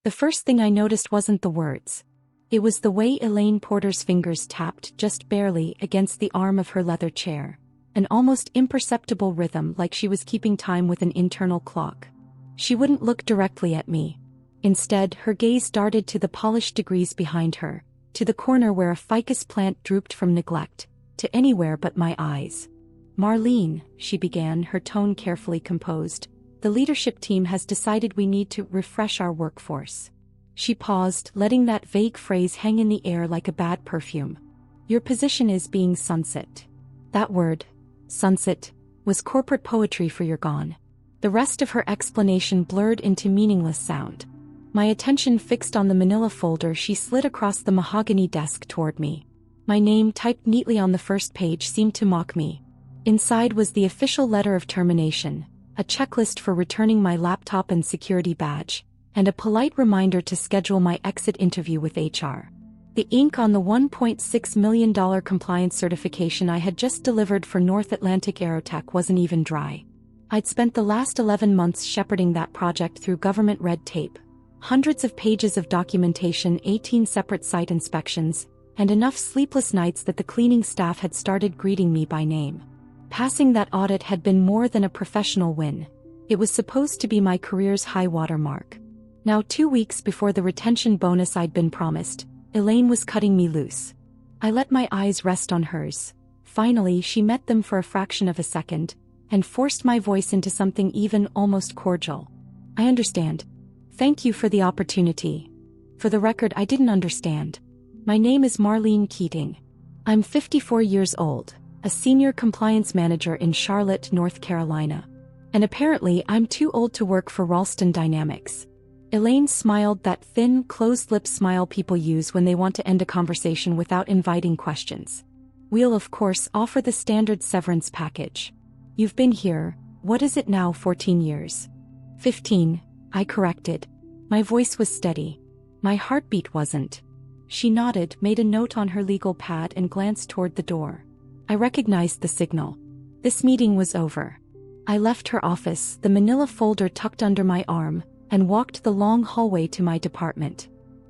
The first thing I noticed wasn't the words. It was the way Elaine Porter's fingers tapped just barely against the arm of her leather chair. An almost imperceptible rhythm, like she was keeping time with an internal clock. She wouldn't look directly at me. Instead, her gaze darted to the polished degrees behind her, to the corner where a ficus plant drooped from neglect, to anywhere but my eyes. "Marlene," she began, her tone carefully composed, "the leadership team has decided we need to refresh our workforce." She paused, letting that vague phrase hang in the air like a bad perfume. "Your position is being sunset." That word, sunset, was corporate poetry for your gone. The rest of her explanation blurred into meaningless sound. My attention fixed on the manila folder she slid across the mahogany desk toward me. My name typed neatly on the first page seemed to mock me. Inside was the official letter of termination, a checklist for returning my laptop and security badge, and a polite reminder to schedule my exit interview with HR. The ink on the $1.6 million compliance certification I had just delivered for North Atlantic Aerotech wasn't even dry. I'd spent the last 11 months shepherding that project through government red tape. Hundreds of pages of documentation, 18 separate site inspections, and enough sleepless nights that the cleaning staff had started greeting me by name. Passing that audit had been more than a professional win. It was supposed to be my career's high-water mark. Now, 2 weeks before the retention bonus I'd been promised, Elaine was cutting me loose. I let my eyes rest on hers. Finally, she met them for a fraction of a second, and forced my voice into something even almost cordial. "I understand. Thank you for the opportunity." For the record, I didn't understand. "My name is Marlene Keating. I'm 54 years old, a senior compliance manager in Charlotte, North Carolina. And apparently I'm too old to work for Ralston Dynamics." Elaine smiled, that thin, closed-lip smile people use when they want to end a conversation without inviting questions. "We'll of course offer the standard severance package. You've been here, what is it now, 14 years? 15, I corrected. My voice was steady. My heartbeat wasn't. She nodded, made a note on her legal pad and glanced toward the door. I recognized the signal. This meeting was over. I left her office, the manila folder tucked under my arm, and walked the long hallway to my department.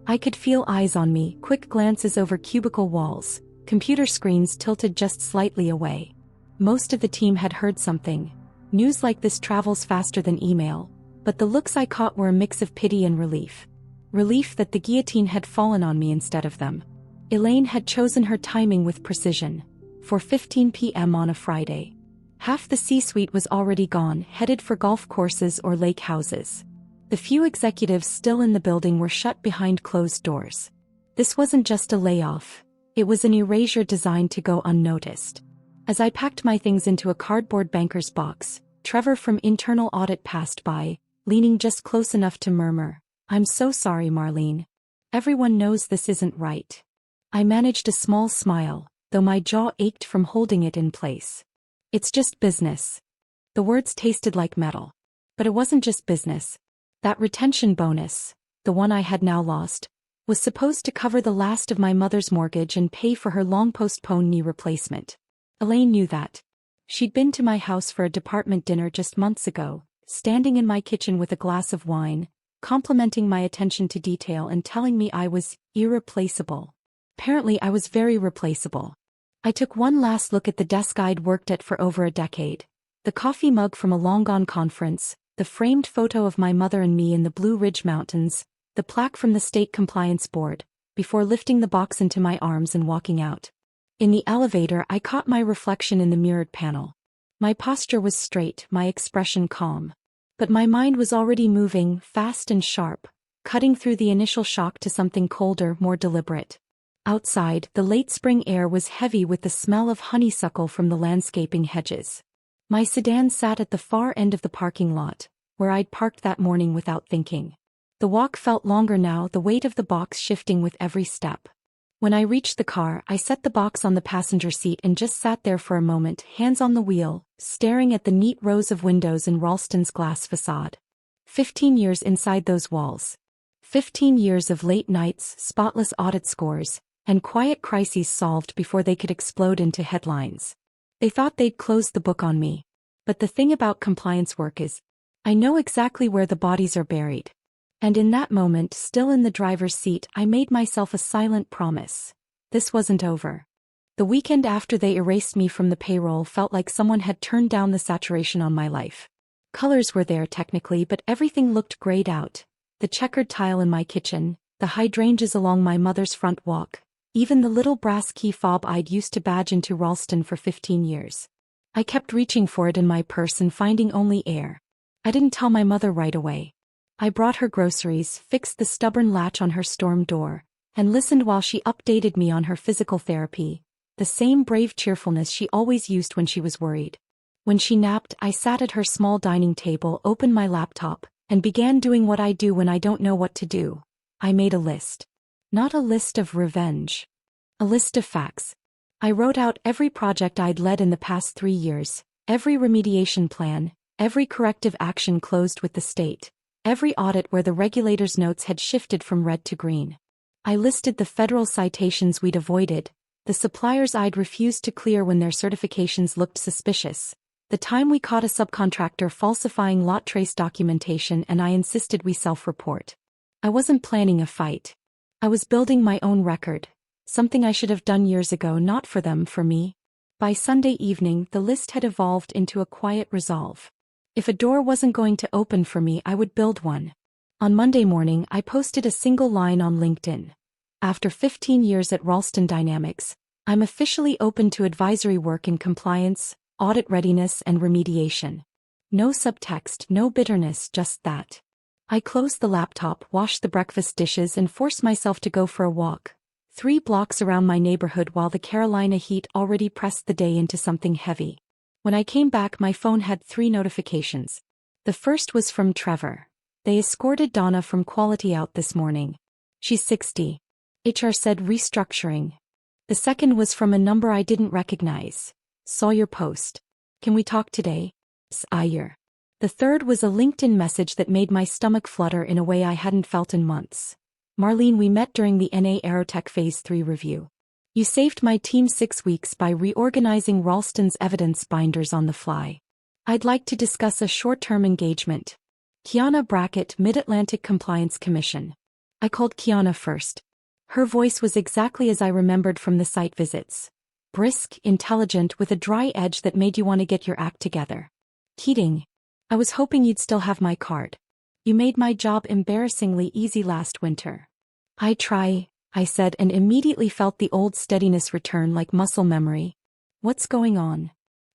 I could feel eyes on me, quick glances over cubicle walls, computer screens tilted just slightly away. Most of the team had heard something. News like this travels faster than email, but the looks I caught were a mix of pity and relief. Relief that the guillotine had fallen on me instead of them. Elaine had chosen her timing with precision. For 15 p.m. on a Friday. Half the C-suite was already gone, headed for golf courses or lake houses. The few executives still in the building were shut behind closed doors. This wasn't just a layoff. It was an erasure designed to go unnoticed. As I packed my things into a cardboard banker's box, Trevor from internal audit passed by, leaning just close enough to murmur, "I'm so sorry, Marlene. Everyone knows this isn't right." I managed a small smile, though my jaw ached from holding it in place. "It's just business." The words tasted like metal. But it wasn't just business. That retention bonus, the one I had now lost, was supposed to cover the last of my mother's mortgage and pay for her long-postponed knee replacement. Elaine knew that. She'd been to my house for a department dinner just months ago, standing in my kitchen with a glass of wine, complimenting my attention to detail and telling me I was irreplaceable. Apparently I was very replaceable. I took one last look at the desk I'd worked at for over a decade, the coffee mug from a long-gone conference, the framed photo of my mother and me in the Blue Ridge Mountains, the plaque from the State Compliance Board, before lifting the box into my arms and walking out. In the elevator, I caught my reflection in the mirrored panel. My posture was straight, my expression calm. But my mind was already moving, fast and sharp, cutting through the initial shock to something colder, more deliberate. Outside, the late spring air was heavy with the smell of honeysuckle from the landscaping hedges. My sedan sat at the far end of the parking lot, where I'd parked that morning without thinking. The walk felt longer now, the weight of the box shifting with every step. When I reached the car, I set the box on the passenger seat and just sat there for a moment, hands on the wheel, staring at the neat rows of windows in Ralston's glass facade. 15 years inside those walls. 15 years of late nights, spotless audit scores, and quiet crises solved before they could explode into headlines. They thought they'd closed the book on me. But the thing about compliance work is, I know exactly where the bodies are buried. And in that moment, still in the driver's seat, I made myself a silent promise. This wasn't over. The weekend after they erased me from the payroll felt like someone had turned down the saturation on my life. Colors were there technically, but everything looked grayed out. The checkered tile in my kitchen, the hydrangeas along my mother's front walk, even the little brass key fob I'd used to badge into Ralston for 15 years. I kept reaching for it in my purse and finding only air. I didn't tell my mother right away. I brought her groceries, fixed the stubborn latch on her storm door, and listened while she updated me on her physical therapy, the same brave cheerfulness she always used when she was worried. When she napped, I sat at her small dining table, opened my laptop, and began doing what I do when I don't know what to do. I made a list. Not a list of revenge. A list of facts. I wrote out every project I'd led in the past 3 years, every remediation plan, every corrective action closed with the state, every audit where the regulator's notes had shifted from red to green. I listed the federal citations we'd avoided, the suppliers I'd refused to clear when their certifications looked suspicious, the time we caught a subcontractor falsifying lot trace documentation and I insisted we self-report. I wasn't planning a fight. I was building my own record, something I should have done years ago, not for them, for me. By Sunday evening, the list had evolved into a quiet resolve. If a door wasn't going to open for me, I would build one. On Monday morning, I posted a single line on LinkedIn. After 15 years at Ralston Dynamics, I'm officially open to advisory work in compliance, audit readiness, and remediation. No subtext, no bitterness, just that. I closed the laptop, washed the breakfast dishes, and forced myself to go for a walk, 3 blocks around my neighborhood while the Carolina heat already pressed the day into something heavy. When I came back, my phone had 3 notifications. The first was from Trevor. They escorted Donna from quality out this morning. She's 60. HR said restructuring. The second was from a number I didn't recognize. Saw your post. Can we talk today? Ayer. The third was a LinkedIn message that made my stomach flutter in a way I hadn't felt in months. Marlene, we met during the NA Aerotech Phase 3 review. You saved my team 6 weeks by reorganizing Ralston's evidence binders on the fly. I'd like to discuss a short-term engagement. Kiana Brackett, Mid-Atlantic Compliance Commission. I called Kiana first. Her voice was exactly as I remembered from the site visits. Brisk, intelligent, with a dry edge that made you want to get your act together. Keating. I was hoping you'd still have my card. You made my job embarrassingly easy last winter. I try, I said, and immediately felt the old steadiness return like muscle memory. What's going on?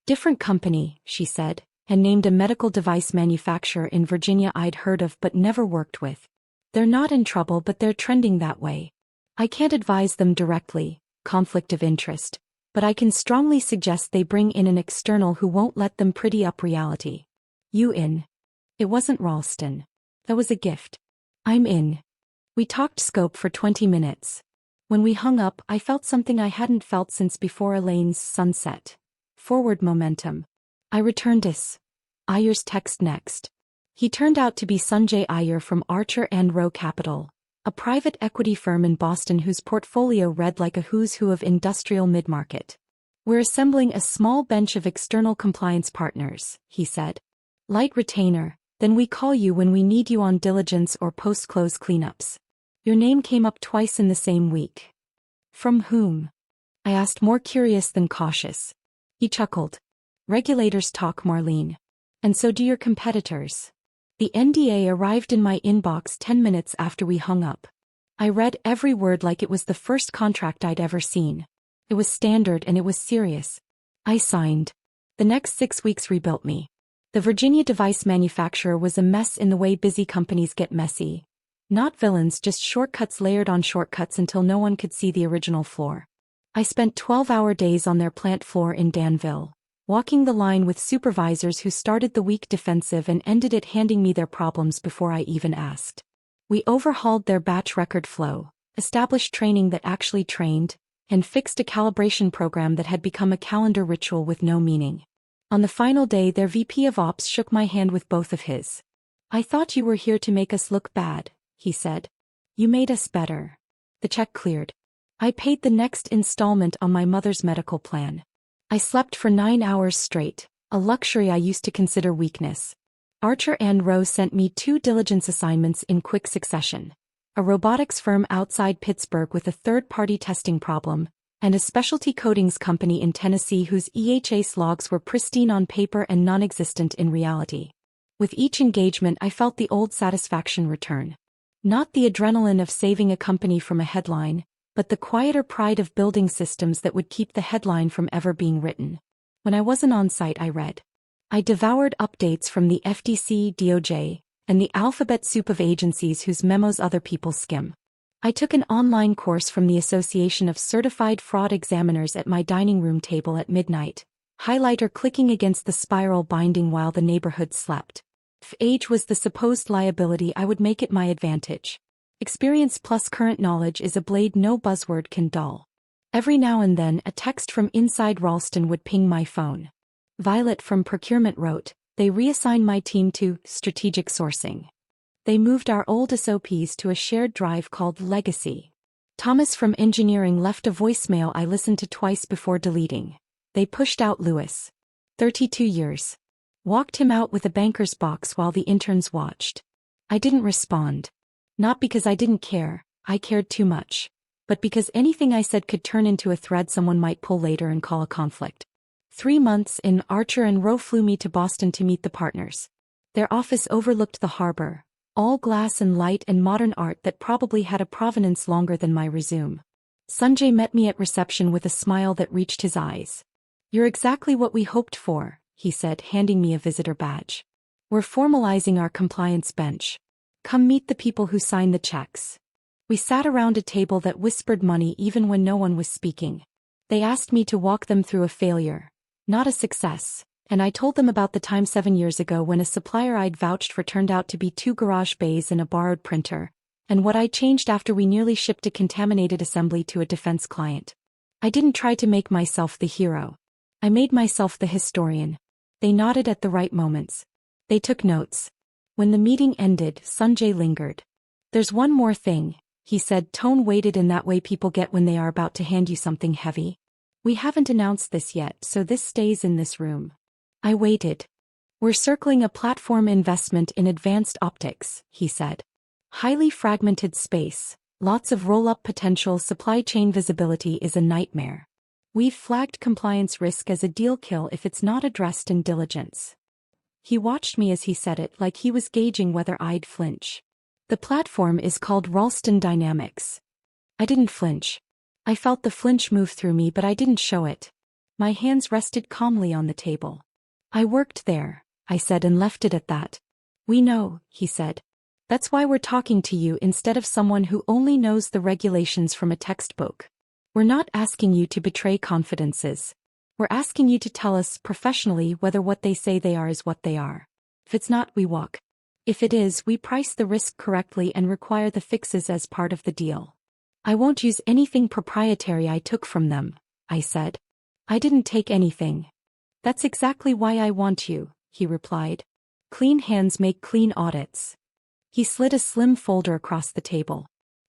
Different company, she said, and named a medical device manufacturer in Virginia I'd heard of but never worked with. They're not in trouble, but they're trending that way. I can't advise them directly, conflict of interest, but I can strongly suggest they bring in an external who won't let them pretty up reality. You in? It wasn't Ralston. That was a gift. I'm in. We talked scope for 20 minutes. When we hung up, I felt something I hadn't felt since before Elaine's sunset. Forward momentum. I returned Ayer's text next. He turned out to be Sanjay Ayer from Archer and Row Capital, a private equity firm in Boston whose portfolio read like a who's who of industrial mid-market. We're assembling a small bench of external compliance partners, he said. Light retainer, then we call you when we need you on diligence or post-close cleanups. Your name came up twice in the same week. From whom? I asked, more curious than cautious. He chuckled. Regulators talk, Marlene. And so do your competitors. The NDA arrived in my inbox 10 minutes after we hung up. I read every word like it was the first contract I'd ever seen. It was standard and it was serious. I signed. The next 6 weeks rebuilt me. The Virginia device manufacturer was a mess in the way busy companies get messy. Not villains, just shortcuts layered on shortcuts until no one could see the original floor. I spent 12-hour days on their plant floor in Danville, walking the line with supervisors who started the week defensive and ended it handing me their problems before I even asked. We overhauled their batch record flow, established training that actually trained, and fixed a calibration program that had become a calendar ritual with no meaning. On the final day, their VP of Ops shook my hand with both of his. I thought you were here to make us look bad, he said. You made us better. The check cleared. I paid the next installment on my mother's medical plan. I slept for 9 hours straight, a luxury I used to consider weakness. Archer and Rowe sent me 2 diligence assignments in quick succession. A robotics firm outside Pittsburgh with a third-party testing problem, and a specialty coatings company in Tennessee whose EHS logs were pristine on paper and non-existent in reality. With each engagement I felt the old satisfaction return. Not the adrenaline of saving a company from a headline, but the quieter pride of building systems that would keep the headline from ever being written. When I wasn't on site I read. I devoured updates from the FTC, DOJ, and the alphabet soup of agencies whose memos other people skim. I took an online course from the Association of Certified Fraud Examiners at my dining room table at midnight, highlighter clicking against the spiral binding while the neighborhood slept. If age was the supposed liability, I would make it my advantage. Experience plus current knowledge is a blade no buzzword can dull. Every now and then a text from inside Ralston would ping my phone. Violet from procurement wrote, they reassigned my team to strategic sourcing. They moved our old SOPs to a shared drive called Legacy. Thomas from engineering left a voicemail I listened to twice before deleting. They pushed out Lewis. 32 years. Walked him out with a banker's box while the interns watched. I didn't respond. Not because I didn't care, I cared too much. But because anything I said could turn into a thread someone might pull later and call a conflict. 3 months in, Archer and Rowe flew me to Boston to meet the partners. Their office overlooked the harbor. All glass and light and modern art that probably had a provenance longer than my resume. Sanjay met me at reception with a smile that reached his eyes. You're exactly what we hoped for, he said, handing me a visitor badge. We're formalizing our compliance bench. Come meet the people who sign the checks. We sat around a table that whispered money even when no one was speaking. They asked me to walk them through a failure, not a success. And I told them about the time 7 years ago when a supplier I'd vouched for turned out to be 2 garage bays and a borrowed printer, and what I changed after we nearly shipped a contaminated assembly to a defense client. I didn't try to make myself the hero. I made myself the historian. They nodded at the right moments. They took notes. When the meeting ended, Sanjay lingered. There's one more thing, he said, tone weighted in that way people get when they are about to hand you something heavy. We haven't announced this yet, so this stays in this room. I waited. We're circling a platform investment in advanced optics, he said. Highly fragmented space, lots of roll-up potential. Supply chain visibility is a nightmare. We've flagged compliance risk as a deal kill if it's not addressed in diligence. He watched me as he said it, like he was gauging whether I'd flinch. The platform is called Ralston Dynamics. I didn't flinch. I felt the flinch move through me, but I didn't show it. My hands rested calmly on the table. I worked there, I said, and left it at that. We know, he said. That's why we're talking to you instead of someone who only knows the regulations from a textbook. We're not asking you to betray confidences. We're asking you to tell us professionally whether what they say they are is what they are. If it's not, we walk. If it is, we price the risk correctly and require the fixes as part of the deal. I won't use anything proprietary I took from them, I said. I didn't take anything. That's exactly why I want you, he replied. Clean hands make clean audits. He slid a slim folder across the table.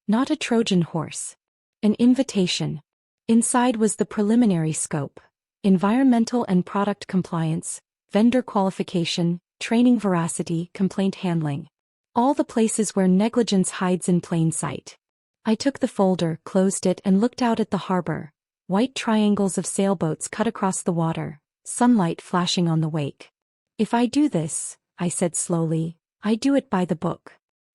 Not a Trojan horse. An invitation. Inside was the preliminary scope. Environmental and product compliance, vendor qualification, training veracity, complaint handling. All the places where negligence hides in plain sight. I took the folder, closed it, and looked out at the harbor. White triangles of sailboats cut across the water. Sunlight flashing on the wake. If I do this, I said slowly, I do it by the book.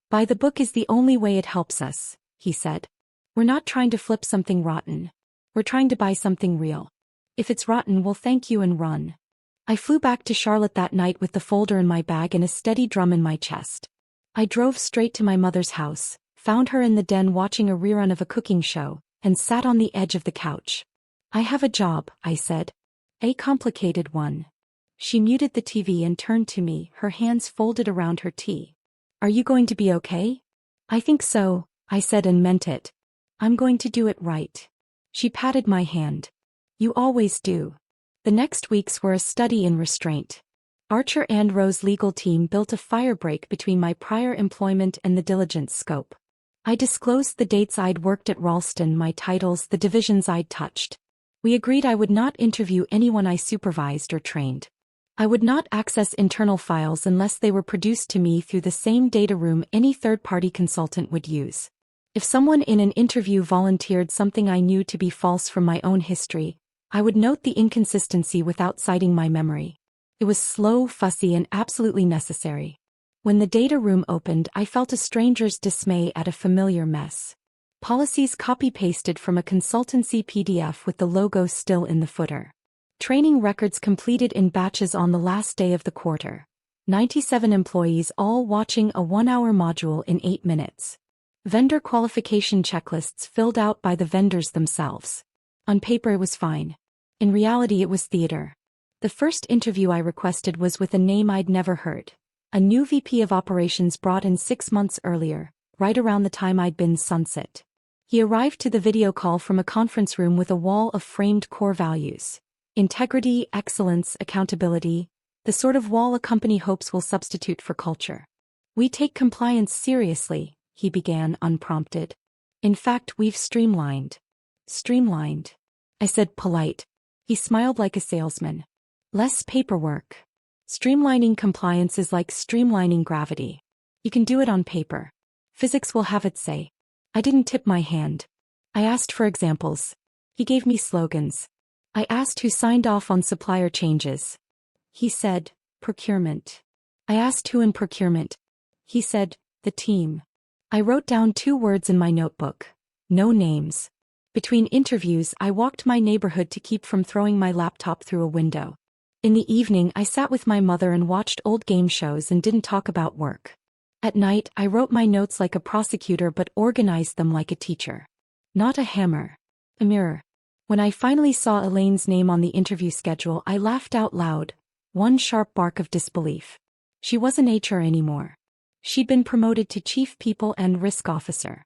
By the book is the only way it helps us, he said. We're not trying to flip something rotten. We're trying to buy something real. If it's rotten, we'll thank you and run. I flew back to Charlotte that night with the folder in my bag and a steady drum in my chest. I drove straight to my mother's house, found her in the den watching a rerun of a cooking show, and sat on the edge of the couch. I have a job, I said. A complicated one. She muted the TV and turned to me, her hands folded around her tea. Are you going to be okay? I think so, I said and meant it. I'm going to do it right. She patted my hand. You always do. The next weeks were a study in restraint. Archer and Rowe's legal team built a firebreak between my prior employment and the diligence scope. I disclosed the dates I'd worked at Ralston, my titles, the divisions I'd touched. We agreed I would not interview anyone I supervised or trained. I would not access internal files unless they were produced to me through the same data room any third-party consultant would use. If someone in an interview volunteered something I knew to be false from my own history, I would note the inconsistency without citing my memory. It was slow, fussy, and absolutely necessary. When the data room opened, I felt a stranger's dismay at a familiar mess. Policies copy-pasted from a consultancy PDF with the logo still in the footer. Training records completed in batches on the last day of the quarter. 97 employees all watching a 1-hour module in 8 minutes. Vendor qualification checklists filled out by the vendors themselves. On paper it was fine. In reality it was theater. The first interview I requested was with a name I'd never heard. A new VP of operations brought in 6 months earlier, right around the time I'd been sunset. He arrived to the video call from a conference room with a wall of framed core values. Integrity, excellence, accountability, the sort of wall a company hopes will substitute for culture. We take compliance seriously, he began unprompted. In fact, we've streamlined. Streamlined. I said polite. He smiled like a salesman. Less paperwork. Streamlining compliance is like streamlining gravity. You can do it on paper. Physics will have its say. I didn't tip my hand. I asked for examples. He gave me slogans. I asked who signed off on supplier changes. He said, procurement. I asked who in procurement. He said, the team. I wrote down 2 words in my notebook. No names. Between interviews, I walked my neighborhood to keep from throwing my laptop through a window. In the evening, I sat with my mother and watched old game shows and didn't talk about work. At night, I wrote my notes like a prosecutor but organized them like a teacher. Not a hammer. A mirror. When I finally saw Elaine's name on the interview schedule, I laughed out loud. One sharp bark of disbelief. She wasn't HR anymore. She'd been promoted to Chief People and Risk Officer.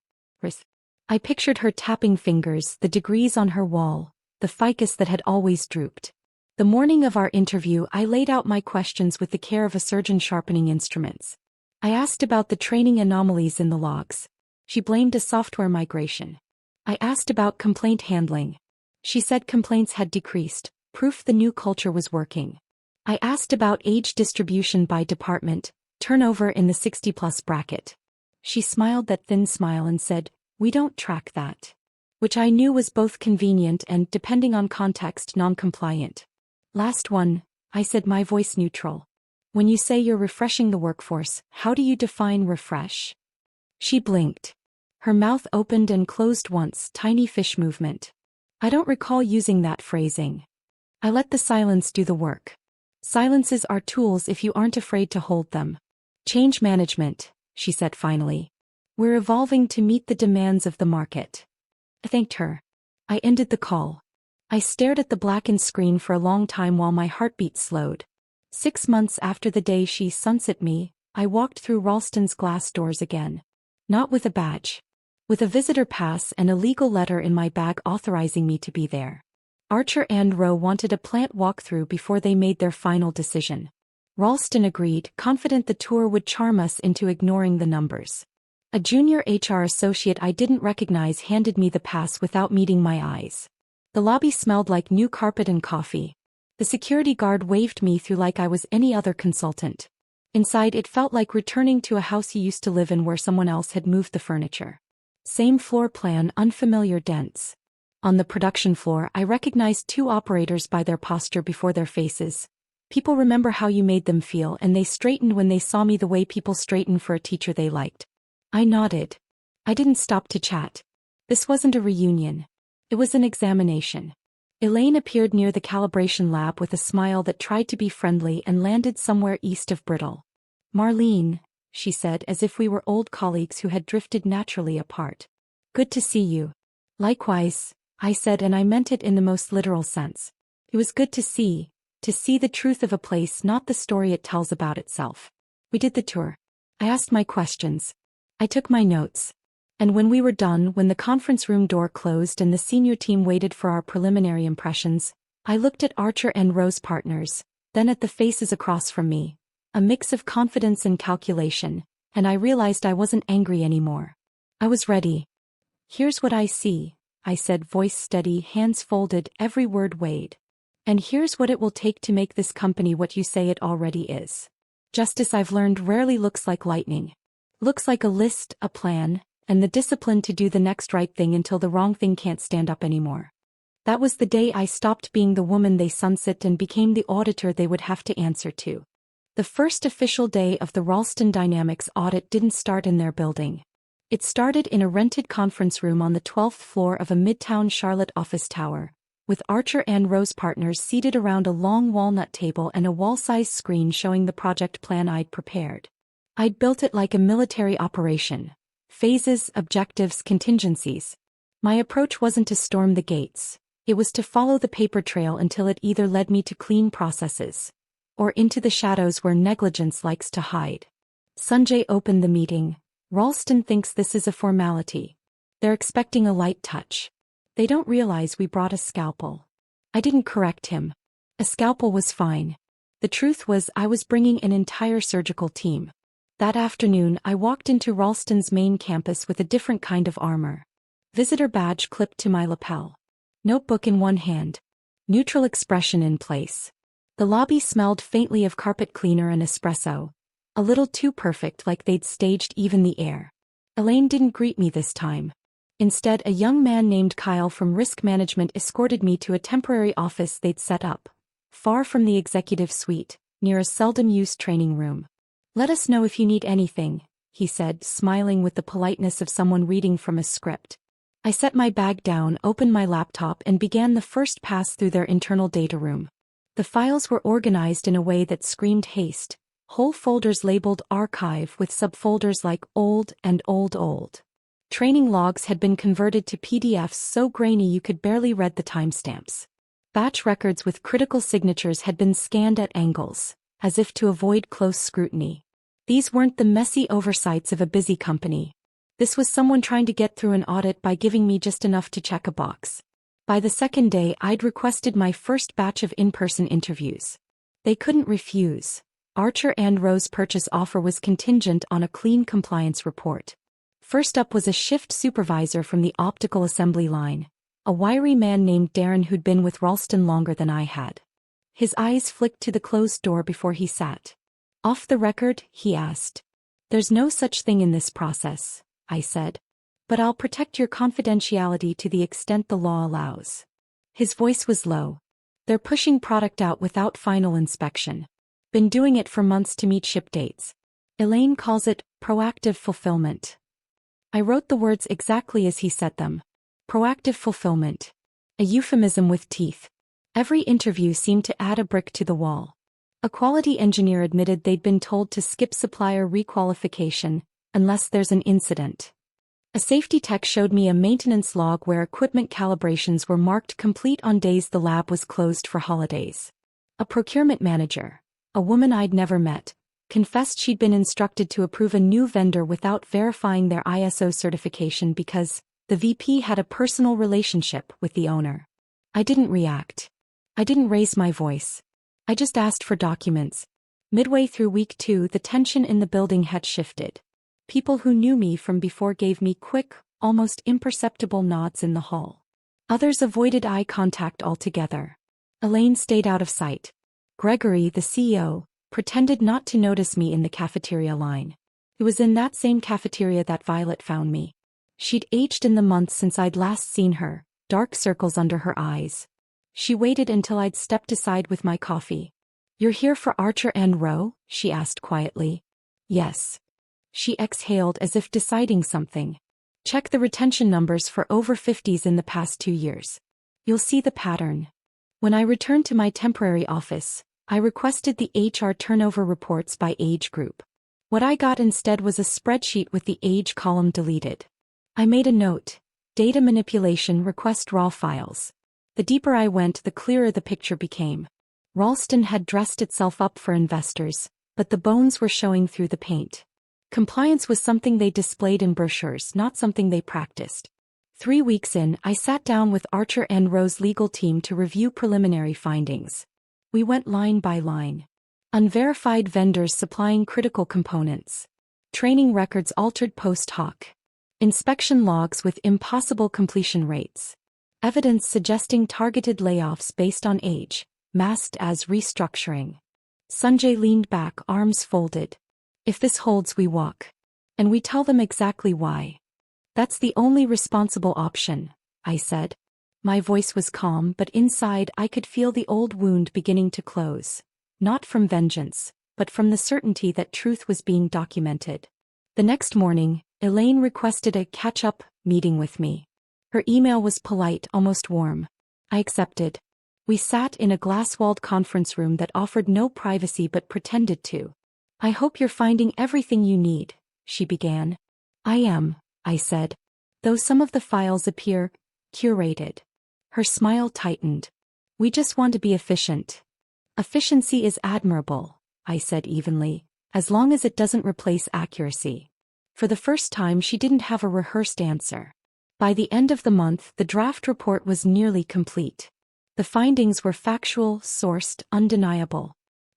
I pictured her tapping fingers, the degrees on her wall, the ficus that had always drooped. The morning of our interview, I laid out my questions with the care of a surgeon sharpening instruments. I asked about the training anomalies in the logs. She blamed a software migration. I asked about complaint handling. She said complaints had decreased, proof the new culture was working. I asked about age distribution by department, turnover in the 60-plus bracket. She smiled that thin smile and said, "We don't track that." Which I knew was both convenient and, depending on context, non-compliant. Last one, I said, my voice neutral. When you say you're refreshing the workforce, how do you define refresh? She blinked. Her mouth opened and closed once, tiny fish movement. I don't recall using that phrasing. I let the silence do the work. Silences are tools if you aren't afraid to hold them. Change management, she said finally. We're evolving to meet the demands of the market. I thanked her. I ended the call. I stared at the blackened screen for a long time while my heartbeat slowed. 6 months after the day she sunset me, I walked through Ralston's glass doors again. Not with a badge. With a visitor pass and a legal letter in my bag authorizing me to be there. Archer and Rowe wanted a plant walkthrough before they made their final decision. Ralston agreed, confident the tour would charm us into ignoring the numbers. A junior HR associate I didn't recognize handed me the pass without meeting my eyes. The lobby smelled like new carpet and coffee. The security guard waved me through like I was any other consultant. Inside, it felt like returning to a house you used to live in where someone else had moved the furniture. Same floor plan, unfamiliar dents. On the production floor, I recognized 2 operators by their posture before their faces. People remember how you made them feel, and they straightened when they saw me the way people straighten for a teacher they liked. I nodded. I didn't stop to chat. This wasn't a reunion. It was an examination. Elaine appeared near the calibration lab with a smile that tried to be friendly and landed somewhere east of Brittle. Marlene, she said, as if we were old colleagues who had drifted naturally apart. Good to see you. Likewise, I said, and I meant it in the most literal sense. It was good to see the truth of a place, not the story it tells about itself. We did the tour. I asked my questions. I took my notes. And when we were done, when the conference room door closed and the senior team waited for our preliminary impressions, I looked at Archer and Rowe's partners, then at the faces across from me. A mix of confidence and calculation, and I realized I wasn't angry anymore. I was ready. Here's what I see, I said, voice steady, hands folded, every word weighed. And here's what it will take to make this company what you say it already is. Justice, I've learned, rarely looks like lightning. Looks like a list, a plan, and the discipline to do the next right thing until the wrong thing can't stand up anymore. That was the day I stopped being the woman they sunset and became the auditor they would have to answer to. The first official day of the Ralston Dynamics audit didn't start in their building. It started in a rented conference room on the 12th floor of a midtown Charlotte office tower, with Archer and Rose partners seated around a long walnut table and a wall-sized screen showing the project plan I'd prepared. I'd built it like a military operation. Phases, objectives, contingencies. My approach wasn't to storm the gates. It was to follow the paper trail until it either led me to clean processes or into the shadows where negligence likes to hide. Sanjay opened the meeting. Ralston thinks this is a formality. They're expecting a light touch. They don't realize we brought a scalpel. I didn't correct him. A scalpel was fine. The truth was I was bringing an entire surgical team. That afternoon I walked into Ralston's main campus with a different kind of armor. Visitor badge clipped to my lapel. Notebook in one hand. Neutral expression in place. The lobby smelled faintly of carpet cleaner and espresso. A little too perfect, like they'd staged even the air. Elaine didn't greet me this time. Instead, a young man named Kyle from risk management escorted me to a temporary office they'd set up, far from the executive suite, near a seldom-used training room. "Let us know if you need anything," he said, smiling with the politeness of someone reading from a script. I set my bag down, opened my laptop, and began the first pass through their internal data room. The files were organized in a way that screamed haste, whole folders labeled archive with subfolders like old and old. Training logs had been converted to PDFs so grainy you could barely read the timestamps. Batch records with critical signatures had been scanned at angles, as if to avoid close scrutiny. These weren't the messy oversights of a busy company. This was someone trying to get through an audit by giving me just enough to check a box. By the second day, I'd requested my first batch of in-person interviews. They couldn't refuse. Archer and Rose's purchase offer was contingent on a clean compliance report. First up was a shift supervisor from the optical assembly line, a wiry man named Darren who'd been with Ralston longer than I had. His eyes flicked to the closed door before he sat. "Off the record?" he asked. "There's no such thing in this process," I said. "But I'll protect your confidentiality to the extent the law allows." His voice was low. "They're pushing product out without final inspection. Been doing it for months to meet ship dates. Elaine calls it proactive fulfillment." I wrote the words exactly as he said them. Proactive fulfillment. A euphemism with teeth. Every interview seemed to add a brick to the wall. A quality engineer admitted they'd been told to skip supplier requalification unless there's an incident. A safety tech showed me a maintenance log where equipment calibrations were marked complete on days the lab was closed for holidays. A procurement manager, a woman I'd never met, confessed she'd been instructed to approve a new vendor without verifying their ISO certification because the VP had a personal relationship with the owner. I didn't react. I didn't raise my voice. I just asked for documents. Midway through week 2, the tension in the building had shifted. People who knew me from before gave me quick, almost imperceptible nods in the hall. Others avoided eye contact altogether. Elaine stayed out of sight. Gregory, the CEO, pretended not to notice me in the cafeteria line. It was in that same cafeteria that Violet found me. She'd aged in the months since I'd last seen her, dark circles under her eyes. She waited until I'd stepped aside with my coffee. "You're here for Archer and Rowe?" she asked quietly. "Yes." She exhaled as if deciding something. "Check the retention numbers for over 50s in the past 2 years. You'll see the pattern." When I returned to my temporary office, I requested the HR turnover reports by age group. What I got instead was a spreadsheet with the age column deleted. I made a note. Data manipulation, request raw files. The deeper I went, the clearer the picture became. Ralston had dressed itself up for investors, but the bones were showing through the paint. Compliance was something they displayed in brochures, not something they practiced. 3 weeks in, I sat down with Archer and Rowe's legal team to review preliminary findings. We went line by line. Unverified vendors supplying critical components. Training records altered post hoc. Inspection logs with impossible completion rates. Evidence suggesting targeted layoffs based on age, masked as restructuring. Sanjay leaned back, arms folded. If this holds, we walk. And we tell them exactly why. That's the only responsible option, I said. My voice was calm, but inside I could feel the old wound beginning to close. Not from vengeance, but from the certainty that truth was being documented. The next morning, Elaine requested a catch-up meeting with me. Her email was polite, almost warm. I accepted. We sat in a glass-walled conference room that offered no privacy but pretended to. I hope you're finding everything you need, she began. I am, I said. Though some of the files appear curated. Her smile tightened. We just want to be efficient. Efficiency is admirable, I said evenly, as long as it doesn't replace accuracy. For the first time, she didn't have a rehearsed answer. By the end of the month, the draft report was nearly complete. The findings were factual, sourced, undeniable.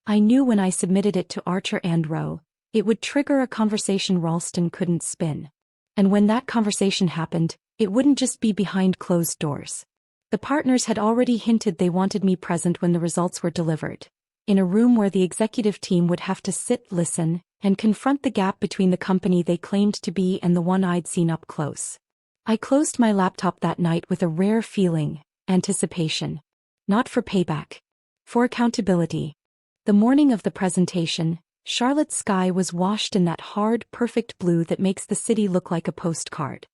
I knew when I submitted it to Archer and Rowe, it would trigger a conversation Ralston couldn't spin. And when that conversation happened, it wouldn't just be behind closed doors. The partners had already hinted they wanted me present when the results were delivered, in a room where the executive team would have to sit, listen, and confront the gap between the company they claimed to be and the one I'd seen up close. I closed my laptop that night with a rare feeling, anticipation. Not for payback. For accountability. The morning of the presentation, Charlotte's sky was washed in that hard, perfect blue that makes the city look like a postcard.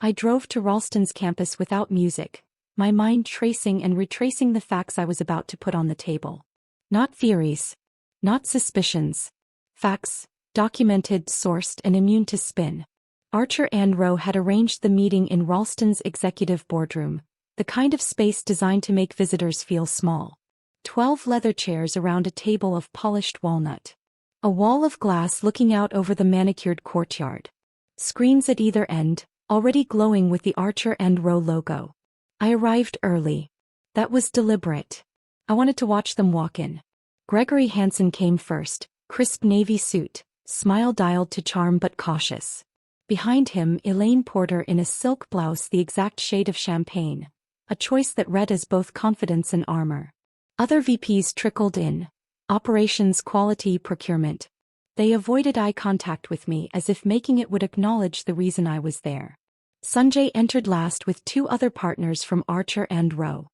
I drove to Ralston's campus without music, my mind tracing and retracing the facts I was about to put on the table. Not theories. Not suspicions. Facts, documented, sourced, and immune to spin. Archer and Rowe had arranged the meeting in Ralston's executive boardroom, the kind of space designed to make visitors feel small. 12 leather chairs around a table of polished walnut. A wall of glass looking out over the manicured courtyard. Screens at either end, already glowing with the Archer and Rowe logo. I arrived early. That was deliberate. I wanted to watch them walk in. Gregory Hansen came first, crisp navy suit, smile dialed to charm but cautious. Behind him, Elaine Porter in a silk blouse the exact shade of champagne, a choice that read as both confidence and armor. Other VPs trickled in. Operations, quality, procurement. They avoided eye contact with me as if making it would acknowledge the reason I was there. Sanjay entered last with 2 other partners from Archer and Rowe.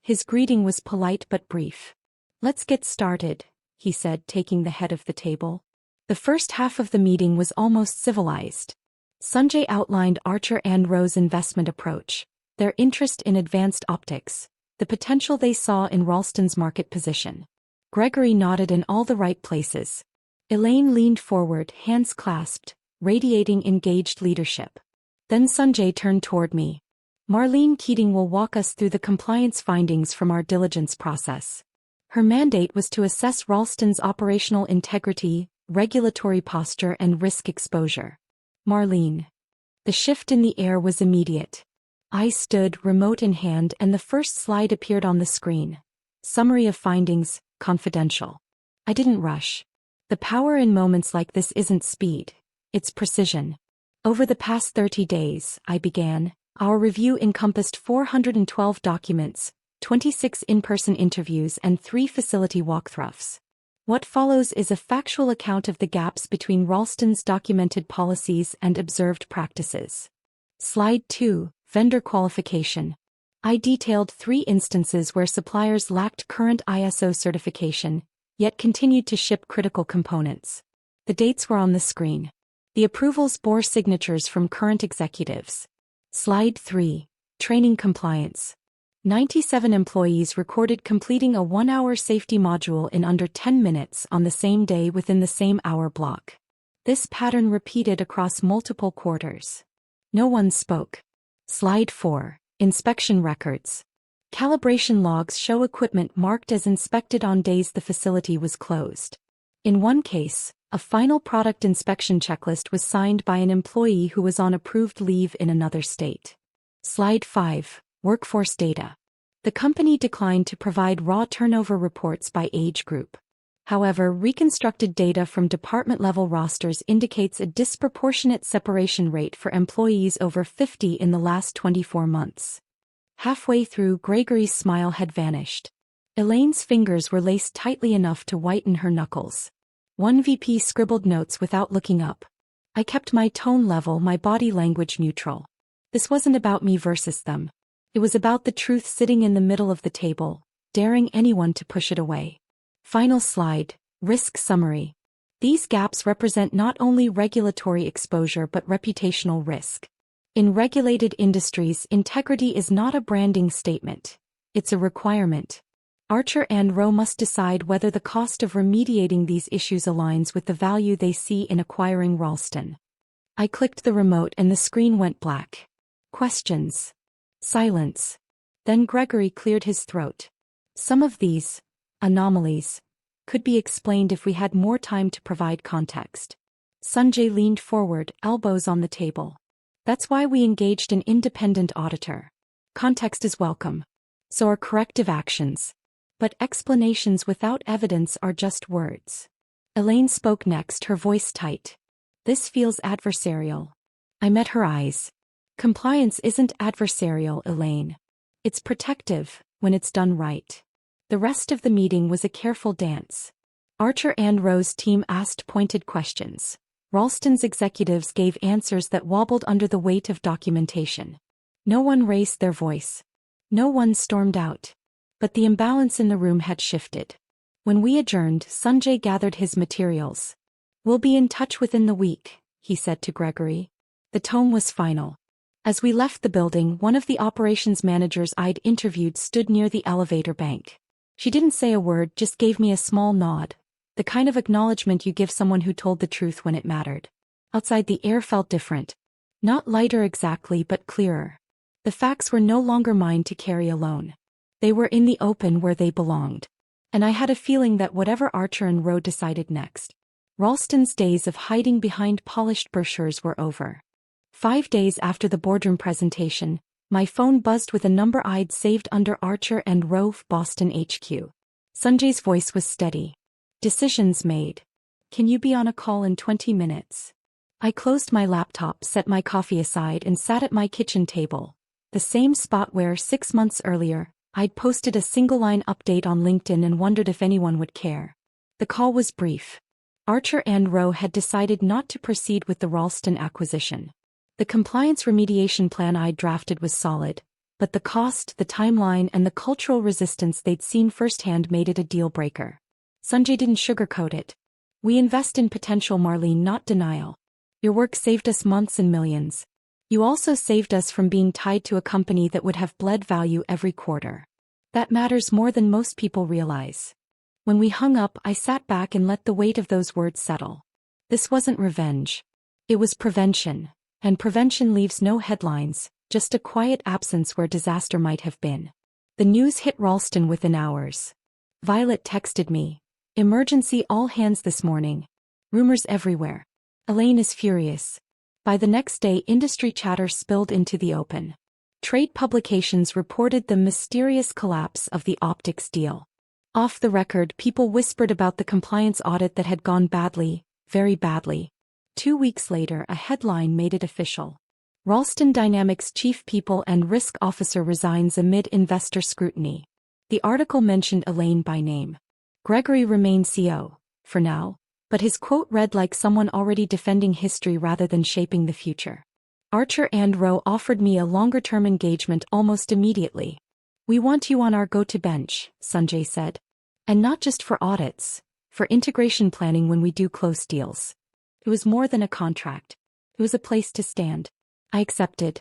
His greeting was polite but brief. Let's get started, he said, taking the head of the table. The first half of the meeting was almost civilized. Sanjay outlined Archer and Rowe's investment approach, their interest in advanced optics, the potential they saw in Ralston's market position. Gregory nodded in all the right places. Elaine leaned forward, hands clasped, radiating engaged leadership. Then Sanjay turned toward me. Marlene Keating will walk us through the compliance findings from our diligence process. Her mandate was to assess Ralston's operational integrity, regulatory posture, and risk exposure. Marlene. The shift in the air was immediate. I stood, remote in hand, and the first slide appeared on the screen. Summary of findings, confidential. I didn't rush. The power in moments like this isn't speed, it's precision. Over the past 30 days, I began, our review encompassed 412 documents, 26 in-person interviews, and 3 facility walkthroughs. What follows is a factual account of the gaps between Ralston's documented policies and observed practices. Slide 2, Vendor Qualification. I detailed 3 instances where suppliers lacked current ISO certification, yet continued to ship critical components. The dates were on the screen. The approvals bore signatures from current executives. Slide 3, Training Compliance. 97 employees recorded completing a 1-hour safety module in under 10 minutes on the same day within the same hour block. This pattern repeated across multiple quarters. No one spoke. Slide 4, Inspection Records. Calibration logs show equipment marked as inspected on days the facility was closed. In one case, a final product inspection checklist was signed by an employee who was on approved leave in another state. Slide 5, Workforce Data. The company declined to provide raw turnover reports by age group. However, reconstructed data from department-level rosters indicates a disproportionate separation rate for employees over 50 in the last 24 months. Halfway through, Gregory's smile had vanished. Elaine's fingers were laced tightly enough to whiten her knuckles. One VP scribbled notes without looking up. I kept my tone level, my body language neutral. This wasn't about me versus them. It was about the truth sitting in the middle of the table, daring anyone to push it away. Final slide, risk summary. These gaps represent not only regulatory exposure but reputational risk. In regulated industries, integrity is not a branding statement. It's a requirement. Archer and Rowe must decide whether the cost of remediating these issues aligns with the value they see in acquiring Ralston. I clicked the remote and the screen went black. Questions. Silence. Then Gregory cleared his throat. Some of these anomalies could be explained if we had more time to provide context. Sanjay leaned forward, elbows on the table. That's why we engaged an independent auditor. Context is welcome. So are corrective actions. But explanations without evidence are just words. Elaine spoke next, her voice tight. This feels adversarial. I met her eyes. Compliance isn't adversarial, Elaine. It's protective, when it's done right. The rest of the meeting was a careful dance. Archer and Rowe's team asked pointed questions. Ralston's executives gave answers that wobbled under the weight of documentation. No one raised their voice. No one stormed out. But the imbalance in the room had shifted. When we adjourned, Sanjay gathered his materials. We'll be in touch within the week, he said to Gregory. The tone was final. As we left the building, one of the operations managers I'd interviewed stood near the elevator bank. She didn't say a word, just gave me a small nod. The kind of acknowledgement you give someone who told the truth when it mattered. Outside, the air felt different. Not lighter exactly, but clearer. The facts were no longer mine to carry alone. They were in the open where they belonged. And I had a feeling that whatever Archer and Rowe decided next, Ralston's days of hiding behind polished brochures were over. 5 days after the boardroom presentation, my phone buzzed with a number I'd saved under Archer and Rowe, Boston HQ. Sanjay's voice was steady. Decisions made. Can you be on a call in 20 minutes? I closed my laptop, set my coffee aside, and sat at my kitchen table, the same spot where 6 months earlier, I'd posted a single-line update on LinkedIn and wondered if anyone would care. The call was brief. Archer and Rowe had decided not to proceed with the Ralston acquisition. The compliance remediation plan I'd drafted was solid, but the cost, the timeline, and the cultural resistance they'd seen firsthand made it a deal-breaker. Sanjay didn't sugarcoat it. We invest in potential, Marlene, not denial. Your work saved us months and millions. You also saved us from being tied to a company that would have bled value every quarter. That matters more than most people realize. When we hung up, I sat back and let the weight of those words settle. This wasn't revenge. It was prevention, and prevention leaves no headlines, just a quiet absence where disaster might have been. The news hit Ralston within hours. Violet texted me. Emergency all hands this morning. Rumors everywhere. Elaine is furious. By the next day, industry chatter spilled into the open. Trade publications reported the mysterious collapse of the optics deal. Off the record, people whispered about the compliance audit that had gone badly, very badly. 2 weeks later, a headline made it official. Ralston Dynamics Chief People and Risk Officer resigns amid investor scrutiny. The article mentioned Elaine by name. Gregory remained CO, for now, but his quote read like someone already defending history rather than shaping the future. Archer and Rowe offered me a longer-term engagement almost immediately. We want you on our go-to bench, Sanjay said. And not just for audits, for integration planning when we do close deals. It was more than a contract. It was a place to stand. I accepted.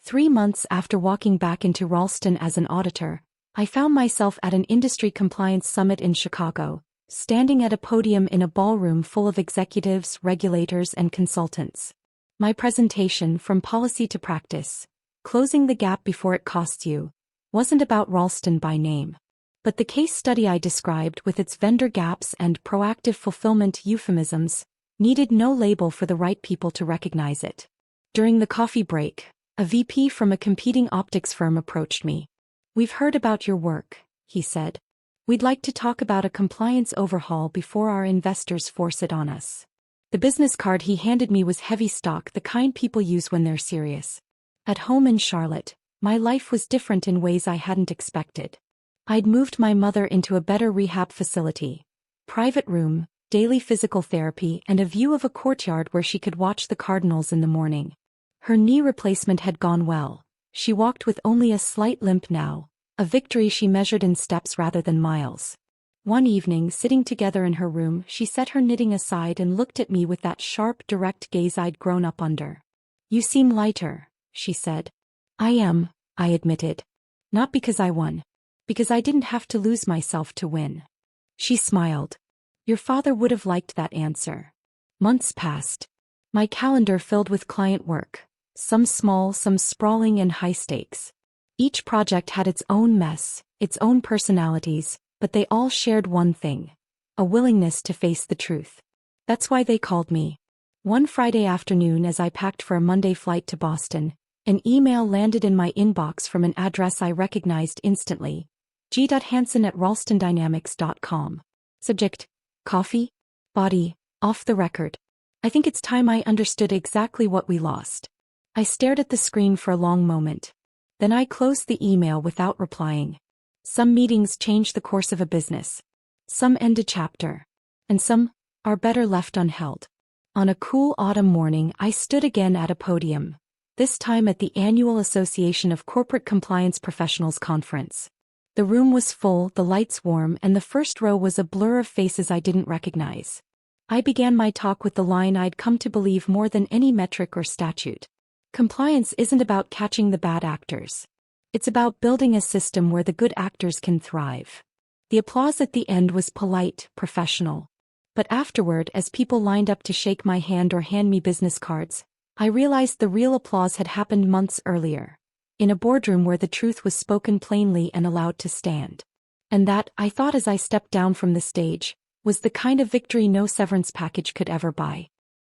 3 months after walking back into Ralston as an auditor, I found myself at an industry compliance summit in Chicago, standing at a podium in a ballroom full of executives, regulators, and consultants. My presentation, from policy to practice, closing the gap before it costs you, wasn't about Ralston by name. But the case study I described, with its vendor gaps and proactive fulfillment euphemisms, needed no label for the right people to recognize it. During the coffee break, a VP from a competing optics firm approached me. We've heard about your work, he said. We'd like to talk about a compliance overhaul before our investors force it on us. The business card he handed me was heavy stock, the kind people use when they're serious. At home in Charlotte, my life was different in ways I hadn't expected. I'd moved my mother into a better rehab facility. Private room, daily physical therapy, and a view of a courtyard where she could watch the Cardinals in the morning. Her knee replacement had gone well. She walked with only a slight limp now, a victory she measured in steps rather than miles. One evening, sitting together in her room, she set her knitting aside and looked at me with that sharp, direct gaze I'd grown up under. "You seem lighter," she said. "I am," I admitted. "Not because I won. Because I didn't have to lose myself to win." She smiled. "Your father would have liked that answer." Months passed. My calendar filled with client work. Some small, some sprawling and high stakes. Each project had its own mess, its own personalities, but they all shared one thing: a willingness to face the truth. That's why they called me. One Friday afternoon, as I packed for a Monday flight to Boston, an email landed in my inbox from an address I recognized instantly: g.hansen@ralstondynamics.com. Subject: coffee? Body: off the record. I think it's time I understood exactly what we lost. I stared at the screen for a long moment. Then I closed the email without replying. Some meetings change the course of a business. Some end a chapter. And some are better left unheld. On a cool autumn morning, I stood again at a podium. This time at the annual Association of Corporate Compliance Professionals conference. The room was full, the lights warm, and the first row was a blur of faces I didn't recognize. I began my talk with the line I'd come to believe more than any metric or statute. Compliance isn't about catching the bad actors. It's about building a system where the good actors can thrive. The applause at the end was polite, professional. But afterward, as people lined up to shake my hand or hand me business cards, I realized the real applause had happened months earlier. In a boardroom where the truth was spoken plainly and allowed to stand. And that, I thought as I stepped down from the stage, was the kind of victory no severance package could ever buy.